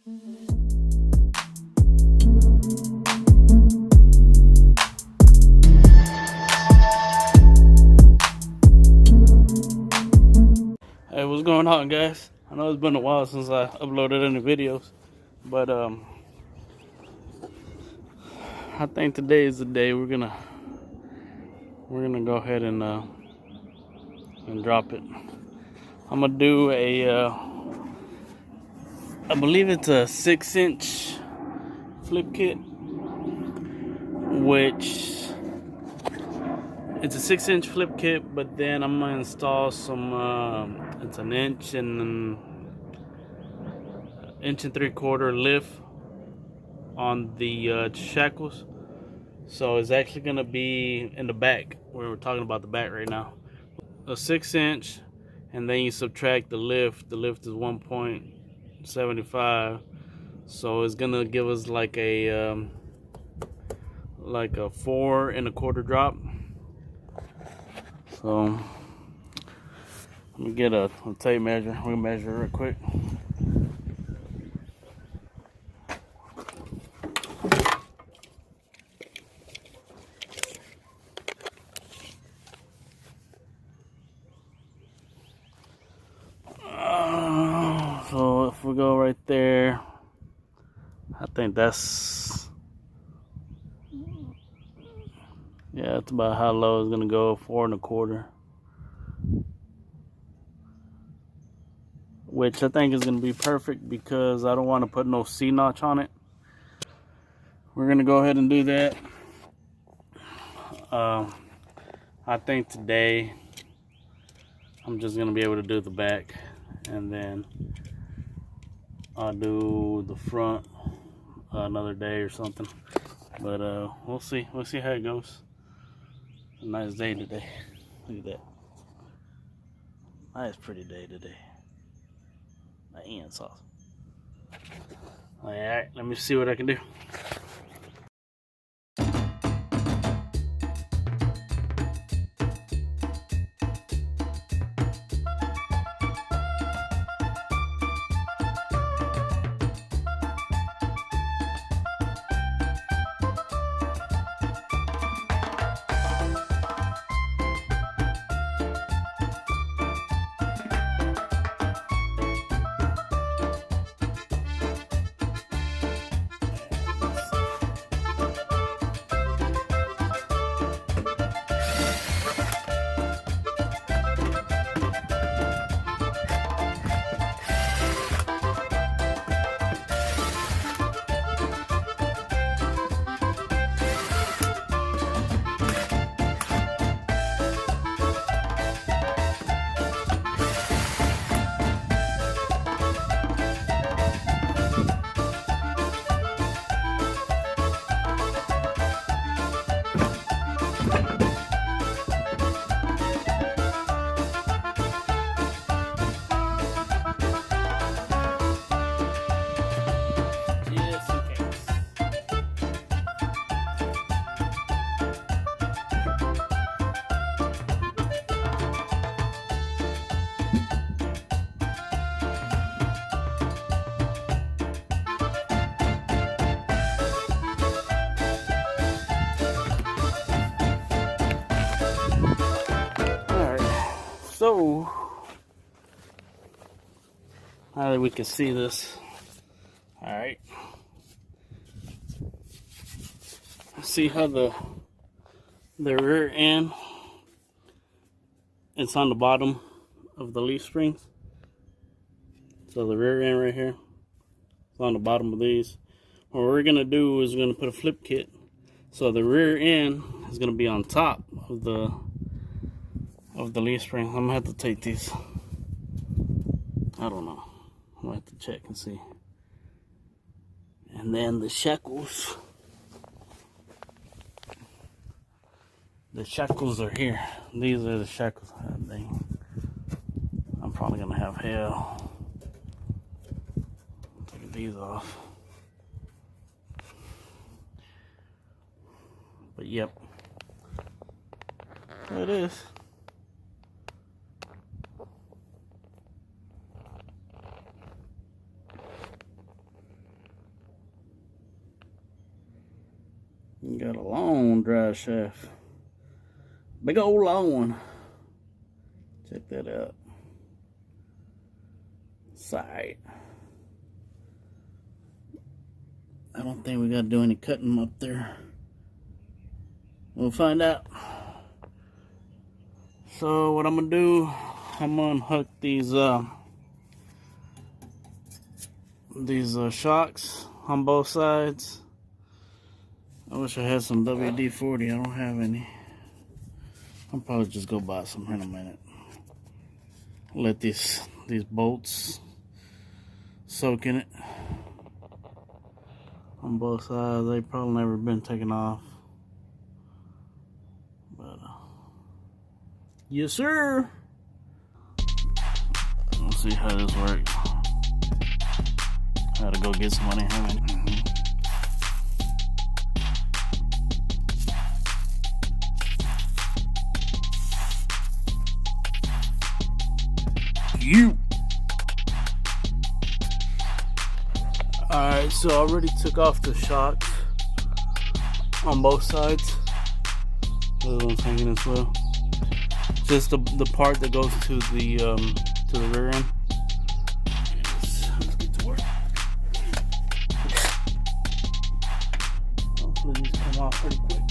Hey, what's going on, guys? I know it's been a while since I uploaded any videos, but I think today is the day we're gonna go ahead and drop it. I'm gonna do a I believe it's a 6-inch flip kit, which it's a 6-inch flip kit, but then I'm gonna install some it's an inch and 1 3/4 lift on the shackles. So it's actually gonna be in the back. We're talking about the back right now. A 6-inch, and then you subtract the lift. The lift is 1.75, so it's gonna give us like a 4 1/4 drop. So let me get a tape measure. We'll measure real quick. So if we go right there, I think that's, yeah, that's about how low it's gonna go. 4 1/4, which I think is gonna be perfect because I don't want to put no C notch on it. We're gonna go ahead and do that. I think today I'm just gonna be able to do the back, and then I'll do the front another day or something. But we'll see how it goes. A nice day today. Look at that. Nice pretty day today. My hand sauce. Alright, let me see what I can do. So now that we can see this, all right, see how the rear end, it's on the bottom of the leaf springs. So the rear end right here, it's on the bottom of these. What we're gonna do is we're gonna put a flip kit, so the rear end is gonna be on top of the leaf spring. I'm gonna have to take these. I don't know. I'm gonna have to check and see. And then the shackles. The shackles are here. These are the shackles. I'm probably gonna have hell. Take these off. But yep. There it is. Got a long drive shaft. Big old long one. Check that out. Side. I don't think we got to do any cutting up there. We'll find out. So what I'm gonna do, I'm gonna hook these shocks on both sides. I wish I had some WD-40. I don't have any. I'll probably just go buy some here in a minute. Let these bolts soak in it on both sides. They've probably never been taken off. But yes, sir. Let's see how this works. I gotta go get some money. Alright, so I already took off the shocks on both sides. The other one's hanging as well. Just the part that goes to the rear end. Let's get to work. Hopefully these come off pretty quick.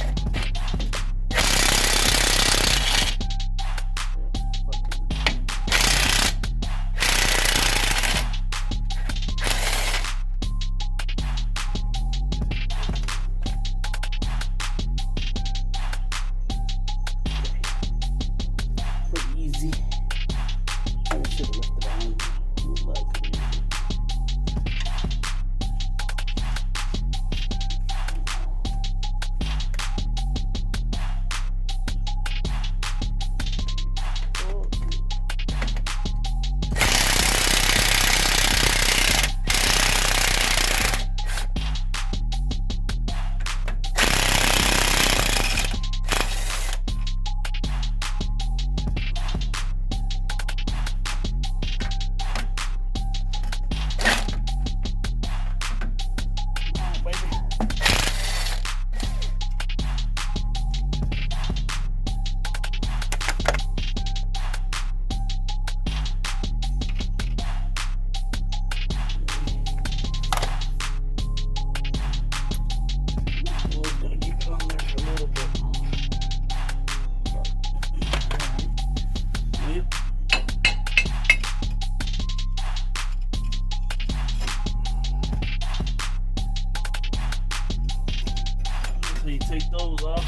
So you take those off.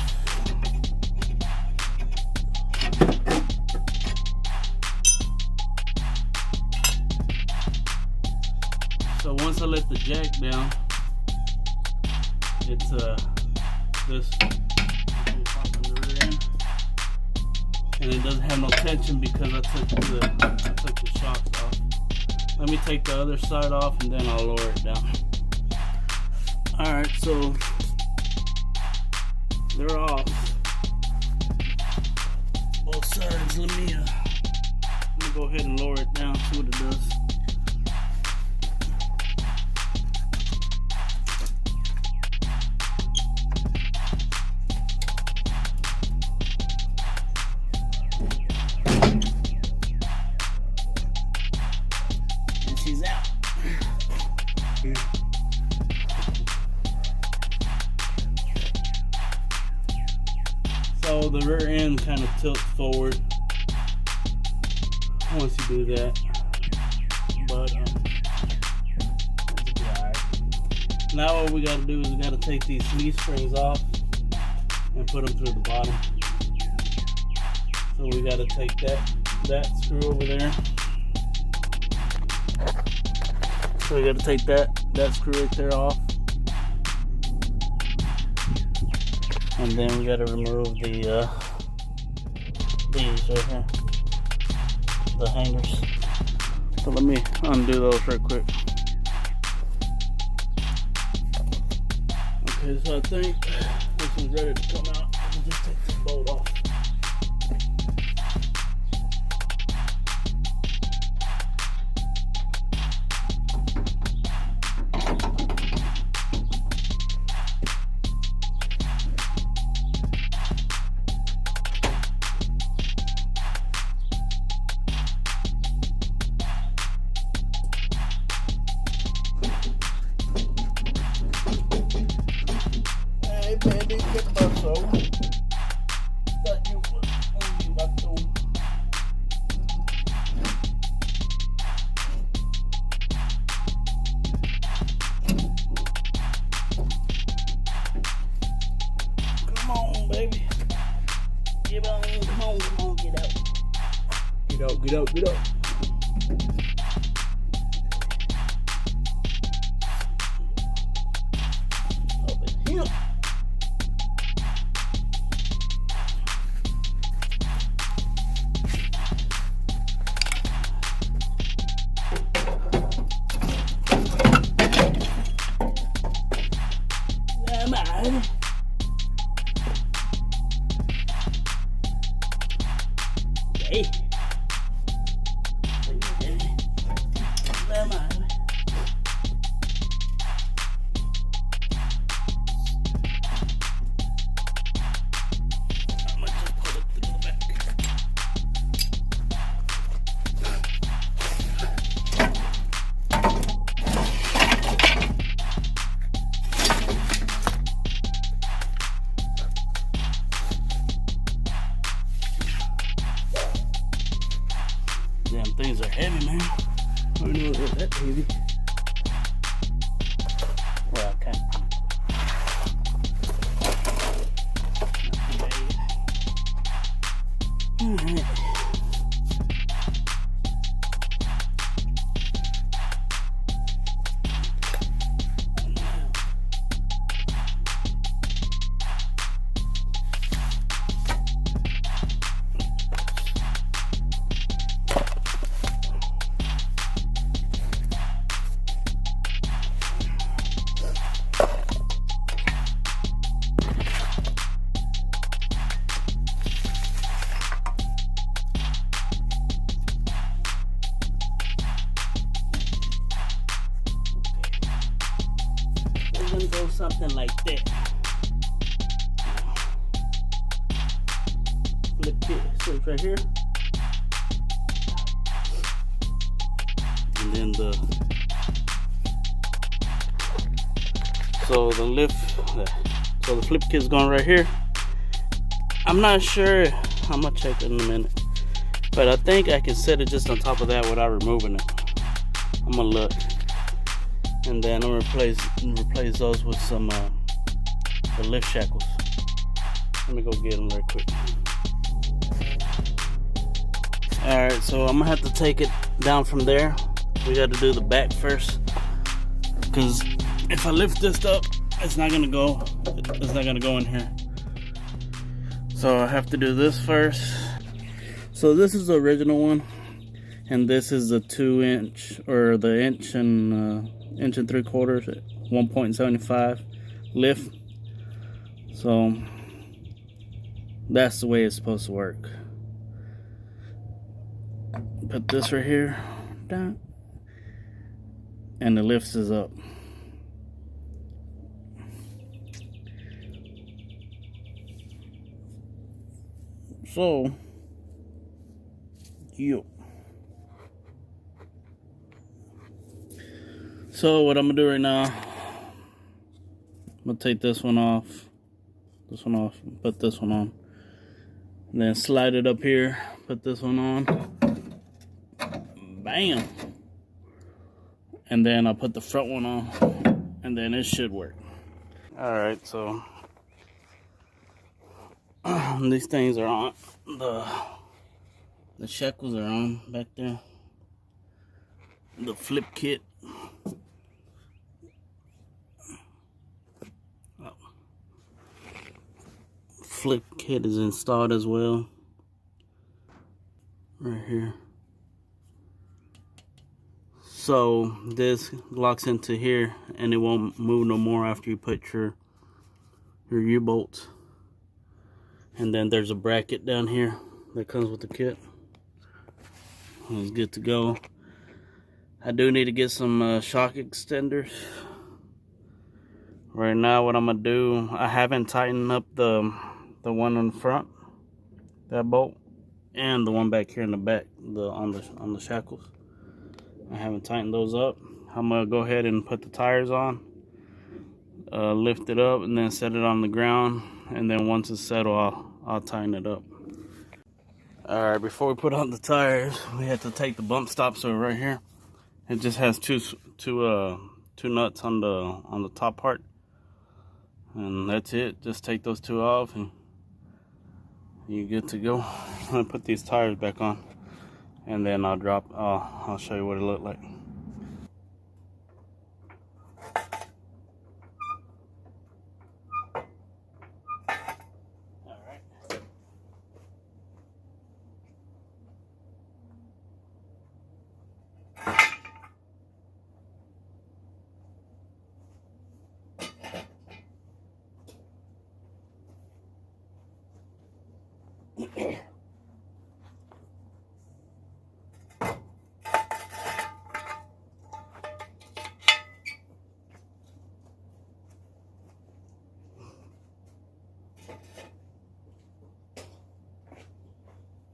So once I let the jack down, it's this will pop in the rear end, and it doesn't have no tension because I took the shocks off. Let me take the other side off and then I'll lower it down. Alright, so they're off. Both sides. Let me go ahead and lower it down, see what it does. And she's out. So the rear end kind of tilts forward once you do that, but right. Now what we got to do is we got to take these leaf springs off and put them through the bottom. So we got to take that screw over there. So we got to take that screw right there off. And then we got to remove these right here, the hangers. So let me undo those real quick. Okay, so I think this one's ready to come out. I'll just take the bolt off. baby. Get on, come on, get out. Get out, get out, get out. Over here. Come on. Hey. Come on. I'm gonna just put it through the back. Damn things are heavy, man. I don't know if that heavy. Well, okay. Alright. We're gonna go something like that. Flip it, sits right here. And then so the flip kit's going right here. I'm not sure, I'm gonna check in a minute. But I think I can set it just on top of that without removing it. I'm gonna look. And then I'm gonna replace those with some the lift shackles. Let me go get them real quick. Alright, so I'm gonna have to take it down from there. We gotta do the back first, because if I lift this up, it's not gonna go in here. So I have to do this first. So this is the original one, and this is the 2-inch, or the inch and 3/4 at 1.75 lift. So that's the way it's supposed to work. Put this right here down, and the lifts is up. So So what I'm gonna do right now, I'm gonna take this one off, put this one on, and then slide it up here, put this one on, bam, and then I'll put the front one on, and then it should work. Alright, so these things are on, the shackles are on back there, the flip kit. Flip kit is installed as well, right here. So this locks into here, and it won't move no more after you put your U-bolts. And then there's a bracket down here that comes with the kit. It's good to go. I do need to get some shock extenders. Right now, what I'm gonna do, I haven't tightened up the one in front, that bolt, and the one back here in the back, on the shackles. I haven't tightened those up. I'm gonna go ahead and put the tires on, lift it up, and then set it on the ground. And then once it's settled, I'll tighten it up. All right, before we put on the tires, we have to take the bump stops over right here. It just has two nuts on the top part, and that's it. Just take those two off, and you good to go. I'm gonna put these tires back on, and then I'll show you what it looked like.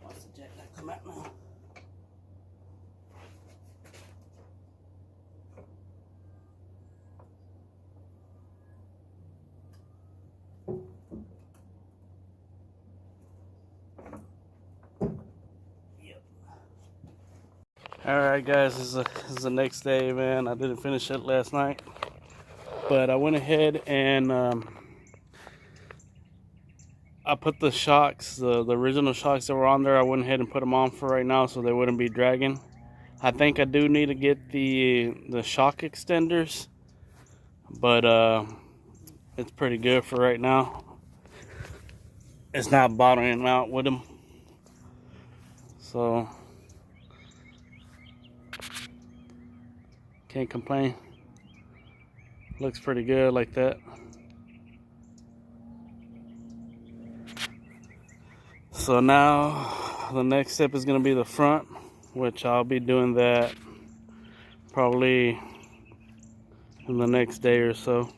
Watch the jack that come out now. Alright guys, this is the next day, man. I didn't finish it last night, but I went ahead and I put the shocks, the original shocks that were on there, I went ahead and put them on for right now so they wouldn't be dragging. I think I do need to get the shock extenders, but it's pretty good for right now. It's not bottoming out with them, so can't complain. Looks pretty good like that. So now the next step is going to be the front, which I'll be doing that probably in the next day or so.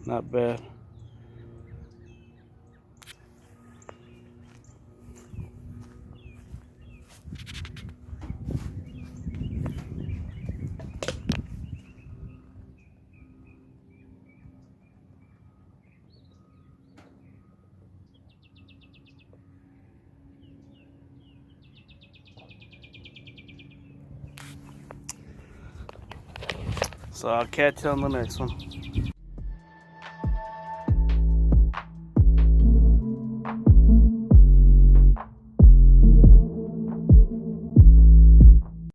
Not bad. So I'll catch you on the next one.